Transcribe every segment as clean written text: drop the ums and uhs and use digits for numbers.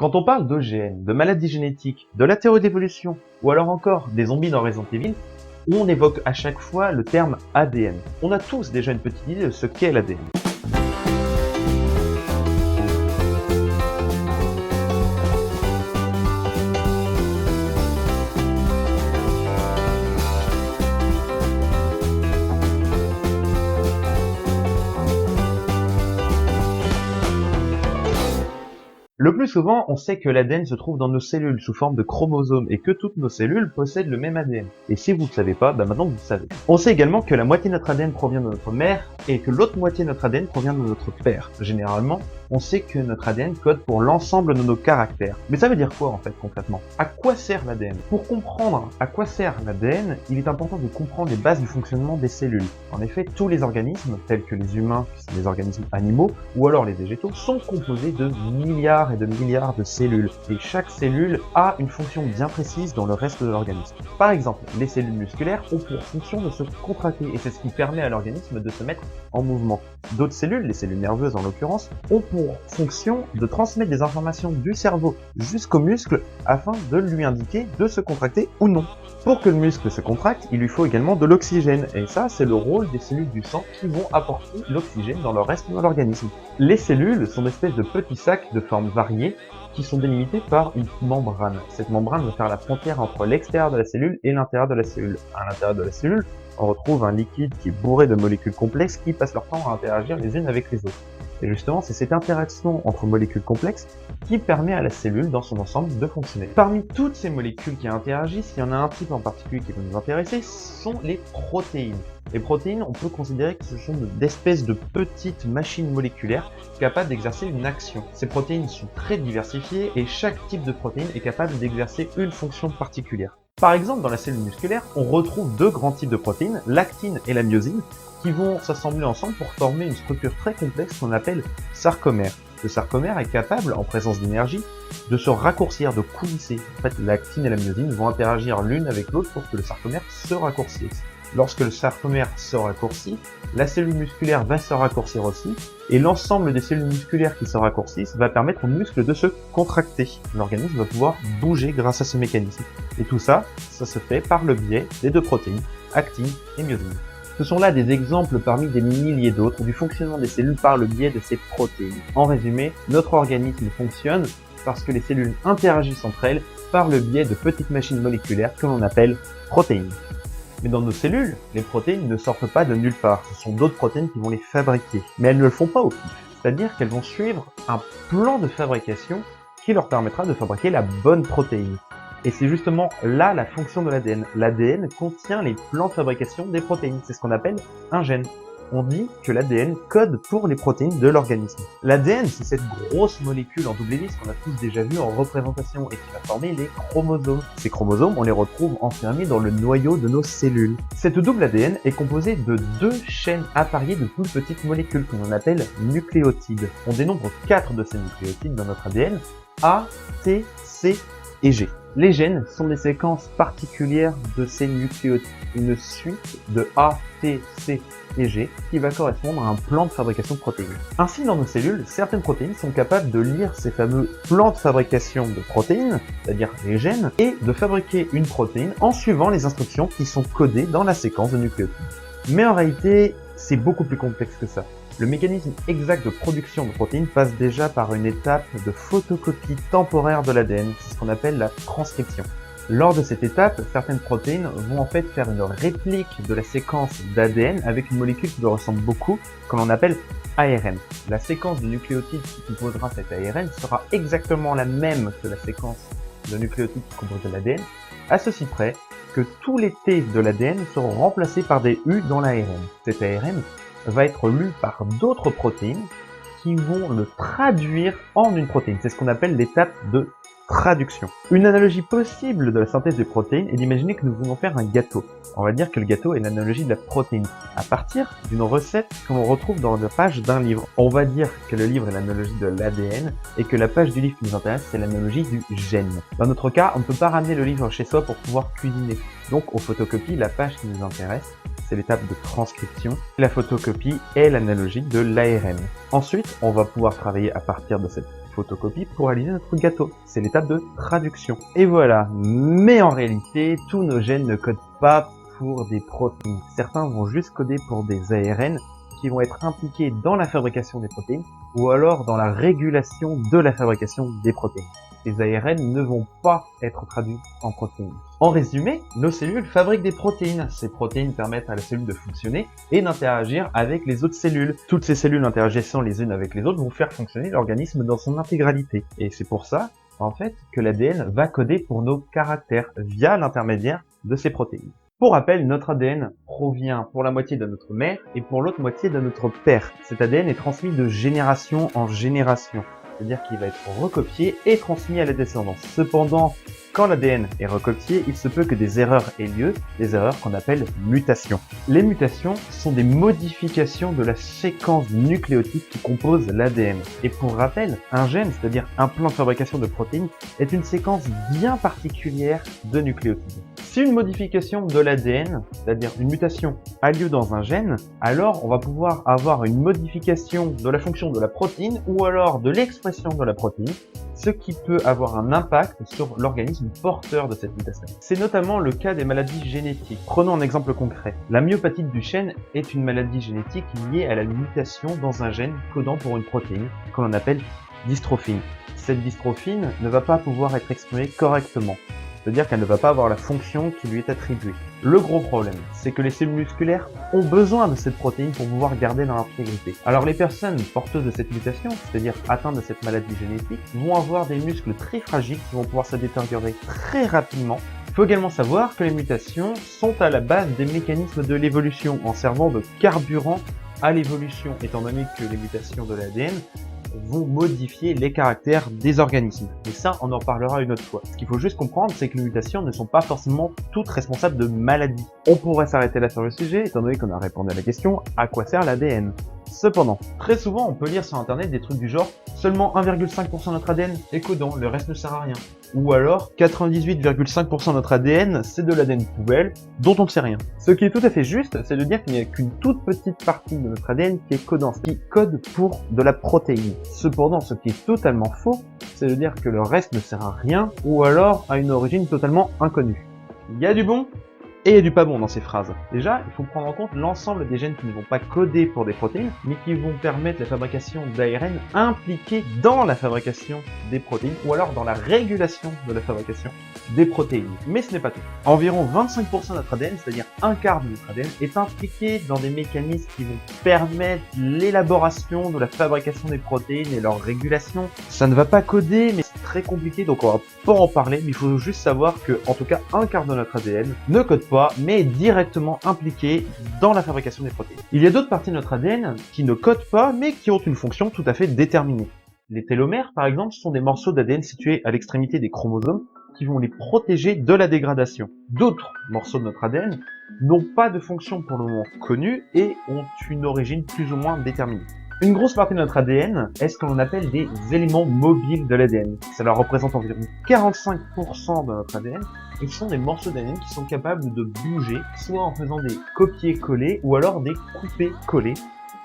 Quand on parle d'OGN, de maladies génétiques, de la théorie d'évolution, ou alors encore des zombies dans Resident Evil, on évoque à chaque fois le terme ADN. On a tous déjà une petite idée de ce qu'est l'ADN. Le plus souvent, on sait que l'ADN se trouve dans nos cellules sous forme de chromosomes et que toutes nos cellules possèdent le même ADN. Et si vous ne le savez pas, maintenant vous le savez. On sait également que la moitié de notre ADN provient de notre mère et que l'autre moitié de notre ADN provient de notre père. Généralement, on sait que notre ADN code pour l'ensemble de nos caractères. Mais ça veut dire quoi en fait concrètement? À quoi sert l'ADN? Pour comprendre à quoi sert l'ADN, il est important de comprendre les bases du fonctionnement des cellules. En effet, tous les organismes, tels que les humains, qui sont des organismes animaux, ou alors les végétaux, sont composés de milliards et de milliards de cellules. Et chaque cellule a une fonction bien précise dans le reste de l'organisme. Par exemple, les cellules musculaires ont pour fonction de se contracter, et c'est ce qui permet à l'organisme de se mettre en mouvement. D'autres cellules, les cellules nerveuses en l'occurrence, ont pour fonction de transmettre des informations du cerveau jusqu'au muscle afin de lui indiquer de se contracter ou non. Pour que le muscle se contracte, il lui faut également de l'oxygène, et ça c'est le rôle des cellules du sang qui vont apporter l'oxygène dans le reste de l'organisme. Les cellules sont des espèces de petits sacs de formes variées qui sont délimités par une membrane. Cette membrane va faire la frontière entre l'extérieur de la cellule et l'intérieur de la cellule. À l'intérieur de la cellule, on retrouve un liquide qui est bourré de molécules complexes qui passent leur temps à interagir les unes avec les autres. Et justement, c'est cette interaction entre molécules complexes qui permet à la cellule dans son ensemble de fonctionner. Parmi toutes ces molécules qui interagissent, il y en a un type en particulier qui va nous intéresser, ce sont les protéines. Les protéines, on peut considérer que ce sont d'espèces de petites machines moléculaires capables d'exercer une action. Ces protéines sont très diversifiées et chaque type de protéine est capable d'exercer une fonction particulière. Par exemple, dans la cellule musculaire, on retrouve deux grands types de protéines, l'actine et la myosine, qui vont s'assembler ensemble pour former une structure très complexe qu'on appelle sarcomère. Le sarcomère est capable, en présence d'énergie, de se raccourcir, de coulisser. En fait, l'actine et la myosine vont interagir l'une avec l'autre pour que le sarcomère se raccourcisse. Lorsque le sarcomère se raccourcit, la cellule musculaire va se raccourcir aussi, et l'ensemble des cellules musculaires qui se raccourcissent va permettre aux muscles de se contracter. L'organisme va pouvoir bouger grâce à ce mécanisme. Et tout ça, ça se fait par le biais des deux protéines, actine et myosine. Ce sont là des exemples parmi des milliers d'autres du fonctionnement des cellules par le biais de ces protéines. En résumé, notre organisme fonctionne parce que les cellules interagissent entre elles par le biais de petites machines moléculaires que l'on appelle protéines. Mais dans nos cellules, les protéines ne sortent pas de nulle part, ce sont d'autres protéines qui vont les fabriquer. Mais elles ne le font pas au pif, c'est-à-dire qu'elles vont suivre un plan de fabrication qui leur permettra de fabriquer la bonne protéine. Et c'est justement là la fonction de l'ADN. L'ADN contient les plans de fabrication des protéines, c'est ce qu'on appelle un gène. On dit que l'ADN code pour les protéines de l'organisme. L'ADN, c'est cette grosse molécule en double hélice qu'on a tous déjà vu en représentation et qui va former les chromosomes. Ces chromosomes, on les retrouve enfermés dans le noyau de nos cellules. Cette double ADN est composée de deux chaînes appariées de toutes petites molécules que l'on appelle nucléotides. On dénombre 4 de ces nucléotides dans notre ADN, A, T, C et G. Les gènes sont des séquences particulières de ces nucléotides, une suite de A, T, C et G qui va correspondre à un plan de fabrication de protéines. Ainsi, dans nos cellules, certaines protéines sont capables de lire ces fameux plans de fabrication de protéines, c'est-à-dire les gènes, et de fabriquer une protéine en suivant les instructions qui sont codées dans la séquence de nucléotides. Mais en réalité, c'est beaucoup plus complexe que ça. Le mécanisme exact de production de protéines passe déjà par une étape de photocopie temporaire de l'ADN, c'est ce qu'on appelle la transcription. Lors de cette étape, certaines protéines vont en fait faire une réplique de la séquence d'ADN avec une molécule qui leur ressemble beaucoup, que l'on appelle ARN. La séquence de nucléotides qui composera cet ARN sera exactement la même que la séquence de nucléotides qui compose l'ADN, à ceci près que tous les T de l'ADN seront remplacés par des U dans l'ARN. Cet ARN va être lu par d'autres protéines qui vont le traduire en une protéine. C'est ce qu'on appelle l'étape de traduction. Une analogie possible de la synthèse des protéines est d'imaginer que nous voulons faire un gâteau. On va dire que le gâteau est l'analogie de la protéine, à partir d'une recette que l'on retrouve dans la page d'un livre. On va dire que le livre est l'analogie de l'ADN et que la page du livre qui nous intéresse, c'est l'analogie du gène. Dans notre cas, on ne peut pas ramener le livre chez soi pour pouvoir cuisiner. Donc on photocopie la page qui nous intéresse, c'est l'étape de transcription. La photocopie est l'analogie de l'ARN. Ensuite, on va pouvoir travailler à partir de cette photocopie pour réaliser notre gâteau. C'est l'étape de traduction. Et voilà. Mais en réalité, tous nos gènes ne codent pas pour des protéines. Certains vont juste coder pour des ARN qui vont être impliqués dans la fabrication des protéines ou alors dans la régulation de la fabrication des protéines. Ces ARN ne vont pas être traduits en protéines. En résumé, nos cellules fabriquent des protéines. Ces protéines permettent à la cellule de fonctionner et d'interagir avec les autres cellules. Toutes ces cellules interagissant les unes avec les autres vont faire fonctionner l'organisme dans son intégralité. Et c'est pour ça, en fait, que l'ADN va coder pour nos caractères via l'intermédiaire de ces protéines. Pour rappel, notre ADN provient pour la moitié de notre mère et pour l'autre moitié de notre père. Cet ADN est transmis de génération en génération, c'est-à-dire qu'il va être recopié et transmis à la descendance. Cependant, quand l'ADN est recopié, il se peut que des erreurs aient lieu, des erreurs qu'on appelle mutations. Les mutations sont des modifications de la séquence nucléotique qui compose l'ADN. Et pour rappel, un gène, c'est-à-dire un plan de fabrication de protéines, est une séquence bien particulière de nucléotides. Si une modification de l'ADN, c'est-à-dire une mutation, a lieu dans un gène, alors on va pouvoir avoir une modification de la fonction de la protéine ou alors de l'expression de la protéine, ce qui peut avoir un impact sur l'organisme porteur de cette mutation. C'est notamment le cas des maladies génétiques. Prenons un exemple concret. La myopathie de Duchenne est une maladie génétique liée à la mutation dans un gène codant pour une protéine que l'on appelle dystrophine. Cette dystrophine ne va pas pouvoir être exprimée correctement. C'est-à-dire qu'elle ne va pas avoir la fonction qui lui est attribuée. Le gros problème, c'est que les cellules musculaires ont besoin de cette protéine pour pouvoir garder leur intégrité. Alors les personnes porteuses de cette mutation, c'est-à-dire atteintes de cette maladie génétique, vont avoir des muscles très fragiles qui vont pouvoir se détériorer très rapidement. Il faut également savoir que les mutations sont à la base des mécanismes de l'évolution en servant de carburant à l'évolution, étant donné que les mutations de l'ADN vont modifier les caractères des organismes. Et ça, on en parlera une autre fois. Ce qu'il faut juste comprendre, c'est que les mutations ne sont pas forcément toutes responsables de maladies. On pourrait s'arrêter là sur le sujet, étant donné qu'on a répondu à la question « À quoi sert l'ADN ?» Cependant, très souvent, on peut lire sur internet des trucs du genre « Seulement 1,5% de notre ADN est codant, le reste ne sert à rien. » Ou alors « 98,5% de notre ADN, c'est de l'ADN poubelle, dont on ne sait rien. » Ce qui est tout à fait juste, c'est de dire qu'il n'y a qu'une toute petite partie de notre ADN qui est codant, qui code pour de la protéine. Cependant, ce qui est totalement faux, c'est de dire que le reste ne sert à rien, ou alors à une origine totalement inconnue. Il y a du bon et il y a du pas bon dans ces phrases. Déjà, il faut prendre en compte l'ensemble des gènes qui ne vont pas coder pour des protéines, mais qui vont permettre la fabrication d'ARN impliqués dans la fabrication des protéines, ou alors dans la régulation de la fabrication des protéines. Mais ce n'est pas tout. Environ 25% de notre ADN, c'est-à-dire un quart de notre ADN, est impliqué dans des mécanismes qui vont permettre l'élaboration de la fabrication des protéines et leur régulation. Ça ne va pas coder, mais c'est très compliqué, donc on va pas en parler, mais il faut juste savoir que, en tout cas, un quart de notre ADN ne code pas, mais est directement impliqué dans la fabrication des protéines. Il y a d'autres parties de notre ADN qui ne codent pas, mais qui ont une fonction tout à fait déterminée. Les télomères, par exemple, sont des morceaux d'ADN situés à l'extrémité des chromosomes qui vont les protéger de la dégradation. D'autres morceaux de notre ADN n'ont pas de fonction pour le moment connue et ont une origine plus ou moins déterminée. Une grosse partie de notre ADN est ce que l'on appelle des éléments mobiles de l'ADN. Ça leur représente environ 45% de notre ADN et ce sont des morceaux d'ADN qui sont capables de bouger, soit en faisant des copier-coller ou alors des couper-coller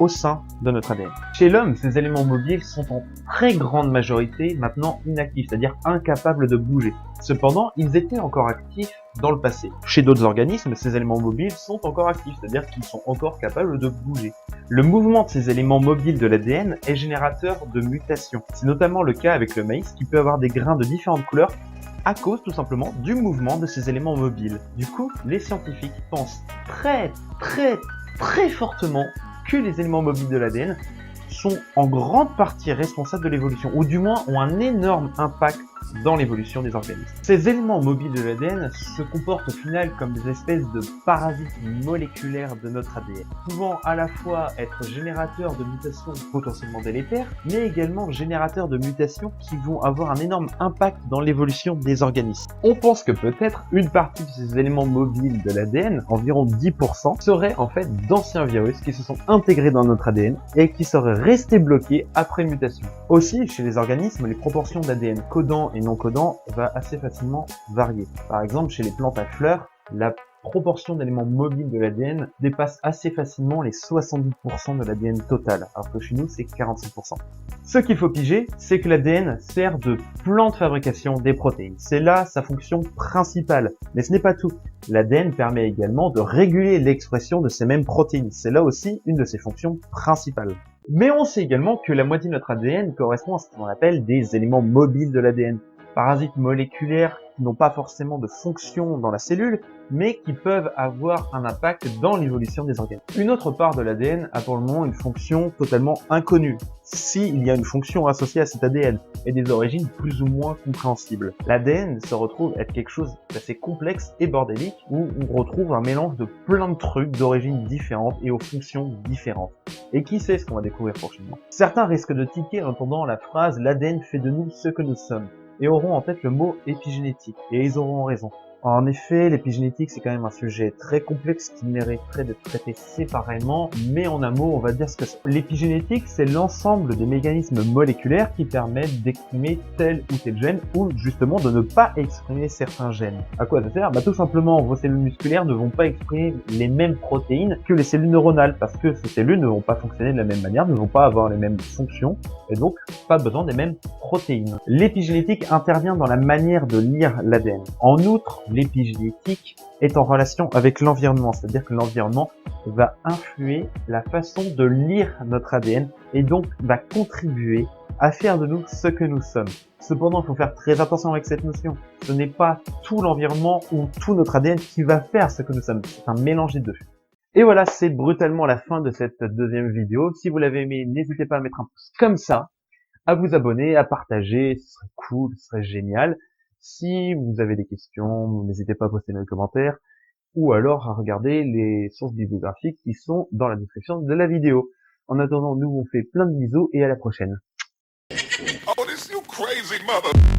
au sein de notre ADN. Chez l'homme, ces éléments mobiles sont en très grande majorité maintenant inactifs, c'est-à-dire incapables de bouger. Cependant, ils étaient encore actifs dans le passé. Chez d'autres organismes, ces éléments mobiles sont encore actifs, c'est-à-dire qu'ils sont encore capables de bouger. Le mouvement de ces éléments mobiles de l'ADN est générateur de mutations. C'est notamment le cas avec le maïs qui peut avoir des grains de différentes couleurs à cause tout simplement du mouvement de ces éléments mobiles. Du coup, les scientifiques pensent très fortement que les éléments mobiles de l'ADN sont en grande partie responsables de l'évolution, ou du moins ont un énorme impact dans l'évolution des organismes. Ces éléments mobiles de l'ADN se comportent au final comme des espèces de parasites moléculaires de notre ADN, pouvant à la fois être générateurs de mutations potentiellement délétères, mais également générateurs de mutations qui vont avoir un énorme impact dans l'évolution des organismes. On pense que peut-être une partie de ces éléments mobiles de l'ADN, environ 10%, seraient en fait d'anciens virus qui se sont intégrés dans notre ADN et qui seraient restés bloqués après mutation. Aussi, chez les organismes, les proportions d'ADN codant et non codant va assez facilement varier. Par exemple, chez les plantes à fleurs, la proportion d'éléments mobiles de l'ADN dépasse assez facilement les 70% de l'ADN total, alors que chez nous c'est 46%. Ce qu'il faut piger, c'est que l'ADN sert de plan de fabrication des protéines. C'est là sa fonction principale. Mais ce n'est pas tout. L'ADN permet également de réguler l'expression de ces mêmes protéines. C'est là aussi une de ses fonctions principales. Mais on sait également que la moitié de notre ADN correspond à ce qu'on appelle des éléments mobiles de l'ADN. Parasites moléculaires qui n'ont pas forcément de fonction dans la cellule, mais qui peuvent avoir un impact dans l'évolution des organes. Une autre part de l'ADN a pour le moment une fonction totalement inconnue, s'il y a une fonction associée à cet ADN, et des origines plus ou moins compréhensibles. L'ADN se retrouve être quelque chose d'assez complexe et bordélique, où on retrouve un mélange de plein de trucs d'origines différentes et aux fonctions différentes. Et qui sait ce qu'on va découvrir prochainement? Certains risquent de tiquer en entendant la phrase « l'ADN fait de nous ce que nous sommes » et auront en tête le mot épigénétique, et ils auront raison. En effet, l'épigénétique, c'est quand même un sujet très complexe qui mériterait d'être traité séparément, mais en un mot, on va dire ce que c'est. L'épigénétique, c'est l'ensemble des mécanismes moléculaires qui permettent d'exprimer tel ou tel gène, ou justement de ne pas exprimer certains gènes. À quoi ça sert? Tout simplement, vos cellules musculaires ne vont pas exprimer les mêmes protéines que les cellules neuronales, parce que ces cellules ne vont pas fonctionner de la même manière, ne vont pas avoir les mêmes fonctions, et donc pas besoin des mêmes protéines. L'épigénétique intervient dans la manière de lire l'ADN. En outre, l'épigénétique est en relation avec l'environnement, c'est-à-dire que l'environnement va influer la façon de lire notre ADN et donc va contribuer à faire de nous ce que nous sommes. Cependant, il faut faire très attention avec cette notion. Ce n'est pas tout l'environnement ou tout notre ADN qui va faire ce que nous sommes, c'est un mélange des deux. Et voilà, c'est brutalement la fin de cette deuxième vidéo. Si vous l'avez aimé, n'hésitez pas à mettre un pouce comme ça, à vous abonner, à partager, ce serait cool, ce serait génial. Si vous avez des questions, n'hésitez pas à poster dans les commentaires, ou alors à regarder les sources bibliographiques qui sont dans la description de la vidéo. En attendant, nous on fait plein de bisous et à la prochaine. Oh, this you crazy mother.